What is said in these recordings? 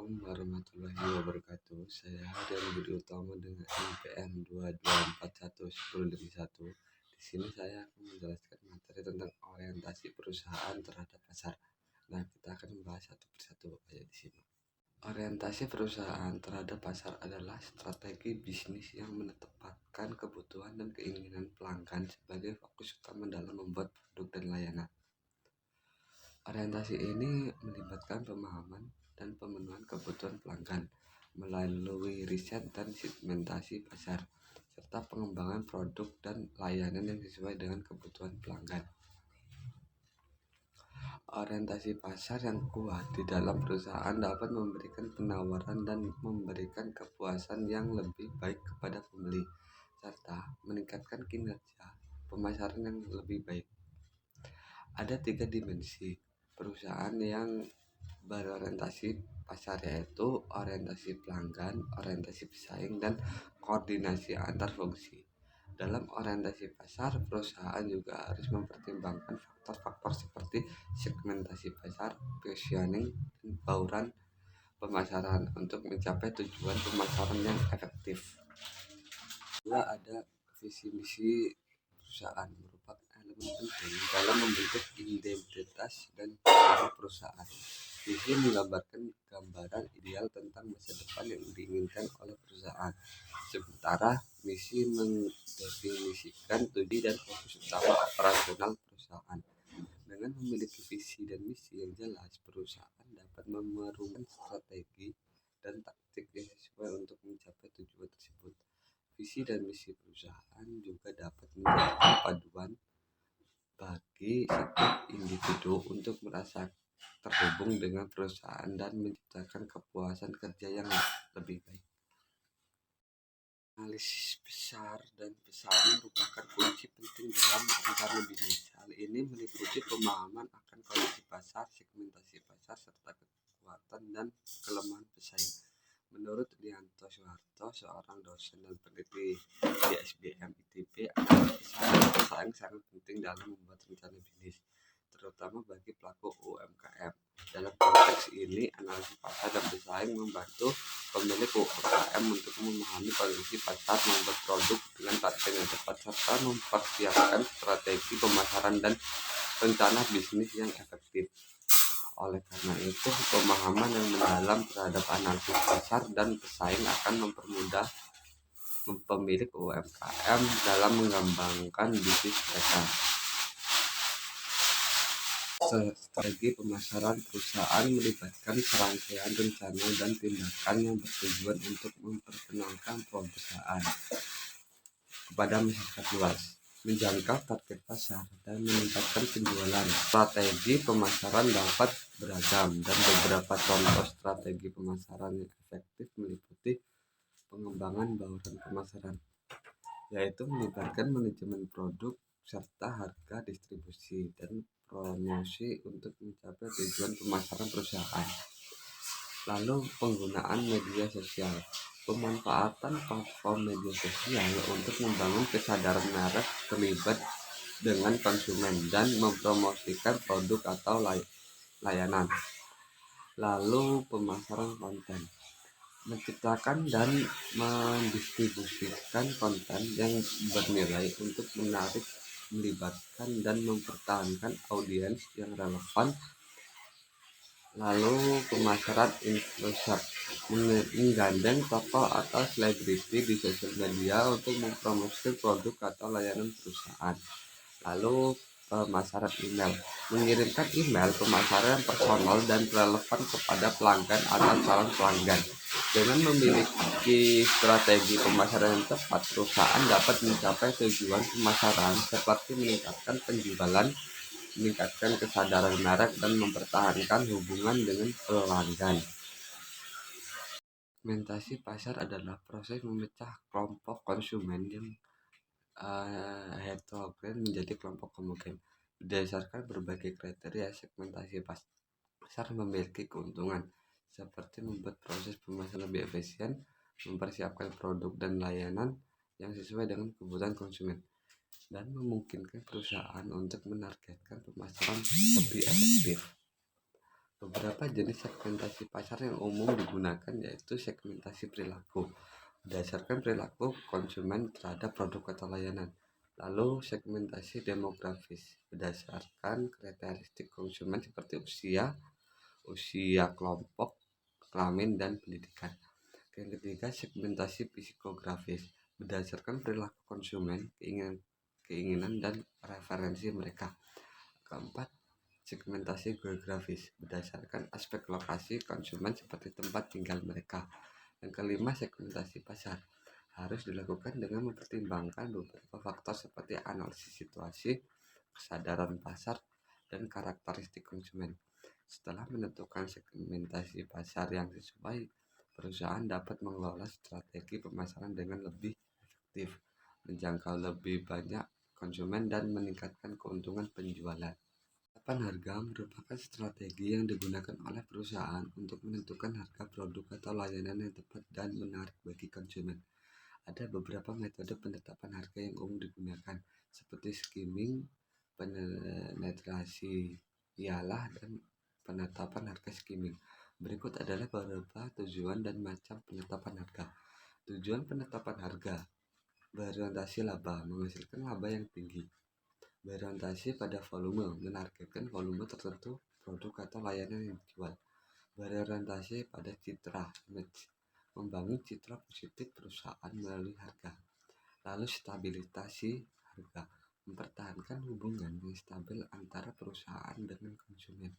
Assalamualaikum warahmatullahi wabarakatuh. Saya Hadian Budi Utama dengan NPM 22411051. Di sini saya akan menjelaskan materi tentang orientasi perusahaan terhadap pasar. Nah, kita akan membahas satu persatu aja di sini. Orientasi perusahaan terhadap pasar adalah strategi bisnis yang menetapkan kebutuhan dan keinginan pelanggan sebagai fokus utama dalam membuat produk dan layanan. Orientasi ini melibatkan pemahaman dan pemenuhan kebutuhan pelanggan melalui riset dan segmentasi pasar, serta pengembangan produk dan layanan yang sesuai dengan kebutuhan pelanggan. Orientasi pasar yang kuat di dalam perusahaan dapat memberikan penawaran dan memberikan kepuasan yang lebih baik kepada pembeli, serta meningkatkan kinerja pemasaran yang lebih baik. Ada 3 dimensi perusahaan yang berorientasi pasar, yaitu orientasi pelanggan, orientasi pesaing, dan koordinasi antar fungsi. Dalam orientasi pasar, perusahaan juga harus mempertimbangkan faktor-faktor seperti segmentasi pasar, positioning, dan bauran pemasaran untuk mencapai tujuan pemasaran yang efektif. Juga ada visi misi perusahaan merupakan elemen penting dalam membentuk identitas dan ciri perusahaan. Visi menggambarkan gambaran ideal tentang masa depan yang diinginkan oleh perusahaan, sementara misi mendefinisikan tujuan dan fokus utama operasional perusahaan. Dengan memiliki visi dan misi yang jelas, perusahaan dapat memerlukan strategi dan taktik yang sesuai untuk mencapai tujuan tersebut. Visi dan misi perusahaan juga dapat menjadi panduan bagi setiap individu untuk merasa terhubung dengan perusahaan dan menciptakan kepuasan kerja yang lebih baik. Analisis pasar dan pesaing merupakan kunci penting dalam rencana bisnis. Hal ini meliputi pemahaman akan kondisi pasar, segmentasi pasar, serta kekuatan dan kelemahan pesaing. Menurut Dianto Soeharto, seorang dosen dan peneliti di SBM ITB, pesaing sangat penting dalam membuat rencana bisnis, terutama bagi pelaku UMKM. Dalam konteks ini, analisis pasar dan pesaing membantu pemilik UMKM untuk memahami kondisi pasar, membuat produk dengan target yang tepat, serta mempersiapkan strategi pemasaran dan rencana bisnis yang efektif. Oleh karena itu, pemahaman yang mendalam terhadap analisis pasar dan pesaing akan mempermudah pemilik UMKM dalam mengembangkan bisnis mereka. Strategi pemasaran perusahaan melibatkan serangkaian rencana dan tindakan yang bertujuan untuk memperkenalkan perusahaan kepada masyarakat luas, menjangkau target pasar, dan meningkatkan penjualan. Strategi pemasaran dapat beragam, dan beberapa contoh strategi pemasaran yang efektif meliputi pengembangan bauran pemasaran, yaitu melibatkan manajemen produk serta harga distribusi dan promosi untuk mencapai tujuan pemasaran perusahaan. Lalu penggunaan media sosial. Pemanfaatan platform media sosial untuk membangun kesadaran merek terlibat dengan konsumen dan mempromosikan produk atau layanan. Lalu pemasaran konten. Menciptakan dan mendistribusikan konten yang bernilai untuk menarik, melibatkan, dan mempertahankan audiens yang relevan. Lalu pemasaran influencer, menggandeng tokoh atau selebriti di sosial media untuk mempromosikan produk atau layanan perusahaan. Lalu pemasaran email, mengirimkan email pemasaran personal dan relevan kepada pelanggan atau calon pelanggan. Dengan memiliki strategi pemasaran yang tepat, perusahaan dapat mencapai tujuan pemasaran seperti meningkatkan penjualan, meningkatkan kesadaran merek, dan mempertahankan hubungan dengan pelanggan. Segmentasi pasar adalah proses memecah kelompok konsumen yang heterogen menjadi kelompok homogen. Berdasarkan berbagai kriteria, segmentasi pasar memiliki keuntungan, seperti membuat proses pemasaran lebih efisien, mempersiapkan produk dan layanan yang sesuai dengan kebutuhan konsumen, dan memungkinkan perusahaan untuk menargetkan pemasaran lebih efektif. Beberapa jenis segmentasi pasar yang umum digunakan yaitu segmentasi perilaku, berdasarkan perilaku konsumen terhadap produk atau layanan. Lalu segmentasi demografis, berdasarkan karakteristik konsumen seperti usia kelompok, kelamin, dan pendidikan. Yang ketiga, segmentasi psikografis, berdasarkan perilaku konsumen, keinginan dan referensi mereka. Keempat, segmentasi geografis, berdasarkan aspek lokasi konsumen seperti tempat tinggal mereka. Yang kelima, segmentasi pasar, harus dilakukan dengan mempertimbangkan beberapa faktor seperti analisis situasi, kesadaran pasar, dan karakteristik konsumen. Setelah menentukan segmentasi pasar yang sesuai, perusahaan dapat mengelola strategi pemasaran dengan lebih efektif, menjangkau lebih banyak konsumen, dan meningkatkan keuntungan penjualan. Penetapan harga merupakan strategi yang digunakan oleh perusahaan untuk menentukan harga produk atau layanan yang tepat dan menarik bagi konsumen. Ada beberapa metode penetapan harga yang umum digunakan, seperti skimming, penetrasi ialah, dan penetapan harga skimming. Berikut adalah beberapa tujuan dan macam penetapan harga. Tujuan penetapan harga berorientasi laba, menghasilkan laba yang tinggi. Berorientasi pada volume, menargetkan volume tertentu produk atau layanan yang dijual. Berorientasi pada citra, image, membangun citra positif perusahaan melalui harga. Lalu stabilitasi harga, mempertahankan hubungan yang stabil antara perusahaan dengan konsumen.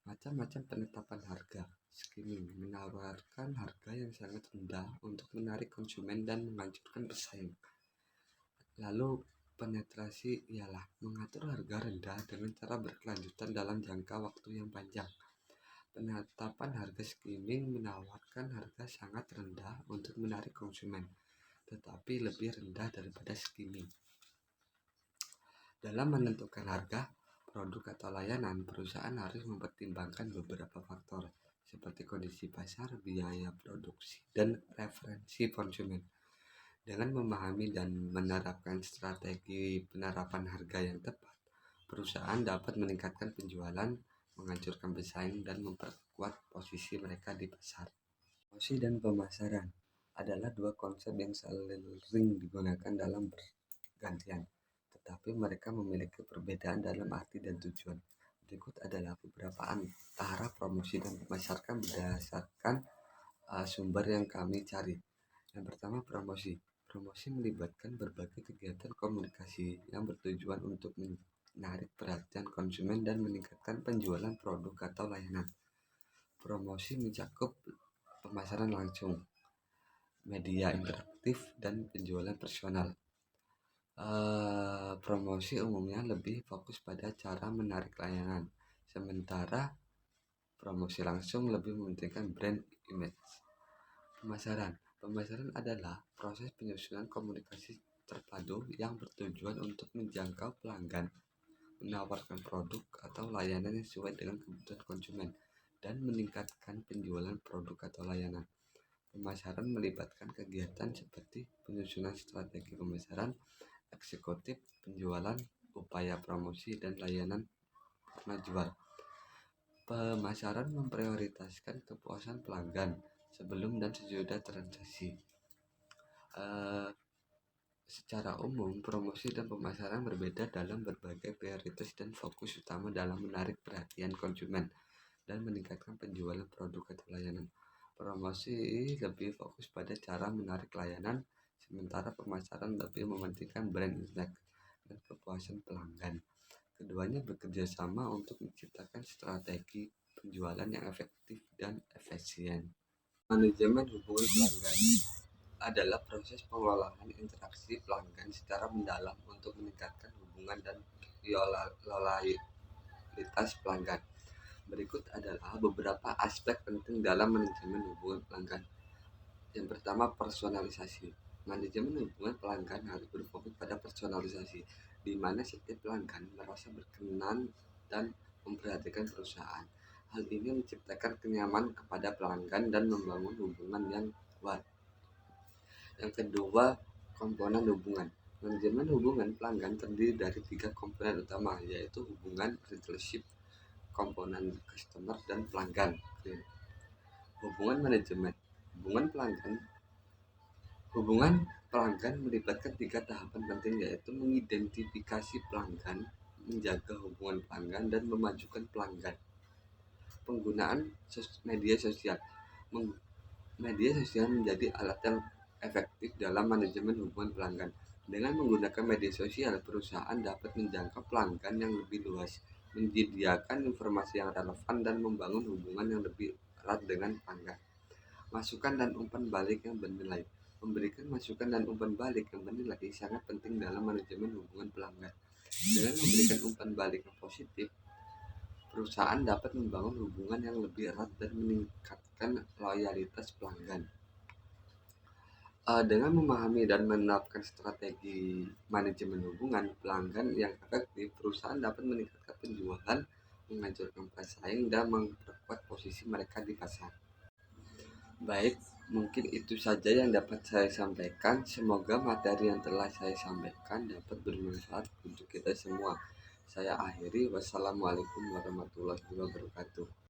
Macam-macam penetapan harga. Skimming, menawarkan harga yang sangat rendah untuk menarik konsumen dan menghancurkan pesaing. Lalu penetrasi ialah mengatur harga rendah dengan cara berkelanjutan dalam jangka waktu yang panjang. Penetapan harga skimming menawarkan harga sangat rendah untuk menarik konsumen, tetapi lebih rendah daripada skimming. Dalam menentukan harga produk atau layanan, perusahaan harus mempertimbangkan beberapa faktor seperti kondisi pasar, biaya produksi, dan referensi konsumen. Dengan memahami dan menerapkan strategi penerapan harga yang tepat, perusahaan dapat meningkatkan penjualan, menghancurkan pesaing, dan memperkuat posisi mereka di pasar. Promosi dan pemasaran adalah dua konsep yang sering digunakan dalam bergantian, tetapi mereka memiliki perbedaan dalam arti dan tujuan. Berikut adalah beberapa antara promosi dan pemasaran berdasarkan sumber yang kami cari. Yang pertama, promosi. Promosi melibatkan berbagai kegiatan komunikasi yang bertujuan untuk menarik perhatian konsumen dan meningkatkan penjualan produk atau layanan. Promosi mencakup pemasaran langsung, media interaktif, dan penjualan personal. Promosi umumnya lebih fokus pada cara menarik layanan, sementara promosi langsung lebih mementingkan brand image. Pemasaran adalah proses penyusunan komunikasi terpadu yang bertujuan untuk menjangkau pelanggan, menawarkan produk atau layanan yang sesuai dengan kebutuhan konsumen, dan meningkatkan penjualan produk atau layanan. Pemasaran melibatkan kegiatan seperti penyusunan strategi pemasaran, eksekutif penjualan, upaya promosi, dan layanan pernah jual. Pemasaran memprioritaskan kepuasan pelanggan sebelum dan sesudah transaksi. Secara umum, promosi dan pemasaran berbeda dalam berbagai prioritas dan fokus utama dalam menarik perhatian konsumen dan meningkatkan penjualan produk atau layanan. Promosi lebih fokus pada cara menarik layanan, sementara pemasaran lebih mementingkan brand impact dan kepuasan pelanggan. Keduanya bekerja sama untuk menciptakan strategi penjualan yang efektif dan efisien. Manajemen hubungan pelanggan adalah proses pengelolaan interaksi pelanggan secara mendalam untuk meningkatkan hubungan dan loyalitas pelanggan. Berikut adalah beberapa aspek penting dalam manajemen hubungan pelanggan. Yang pertama, personalisasi. Manajemen hubungan pelanggan harus berfokus pada personalisasi, di mana setiap pelanggan merasa berkenan dan memperhatikan perusahaan. Hal ini menciptakan kenyamanan kepada pelanggan dan membangun hubungan yang kuat. Yang kedua, komponen hubungan. Manajemen hubungan pelanggan terdiri dari 3 komponen utama, yaitu hubungan relationship, komponen customer dan pelanggan. Hubungan manajemen. Hubungan pelanggan melibatkan 3 tahapan penting, yaitu mengidentifikasi pelanggan, menjaga hubungan pelanggan, dan memajukan pelanggan. Penggunaan media sosial. Media sosial menjadi alat yang efektif dalam manajemen hubungan pelanggan. Dengan menggunakan media sosial, perusahaan dapat menjangkau pelanggan yang lebih luas, menyediakan informasi yang relevan, dan membangun hubungan yang lebih erat dengan pelanggan. Masukan dan umpan balik yang bernilai. Memberikan masukan dan umpan balik yang bernilai sangat penting dalam manajemen hubungan pelanggan. Dengan memberikan umpan balik yang positif, perusahaan dapat membangun hubungan yang lebih erat dan meningkatkan loyalitas pelanggan. Dengan memahami dan menerapkan strategi manajemen hubungan pelanggan yang efektif, perusahaan dapat meningkatkan penjualan, menghancurkan pesaing, dan memperkuat posisi mereka di pasar. Baik, mungkin itu saja yang dapat saya sampaikan. Semoga materi yang telah saya sampaikan dapat bermanfaat untuk kita semua. Saya akhiri. Wassalamualaikum warahmatullahi wabarakatuh.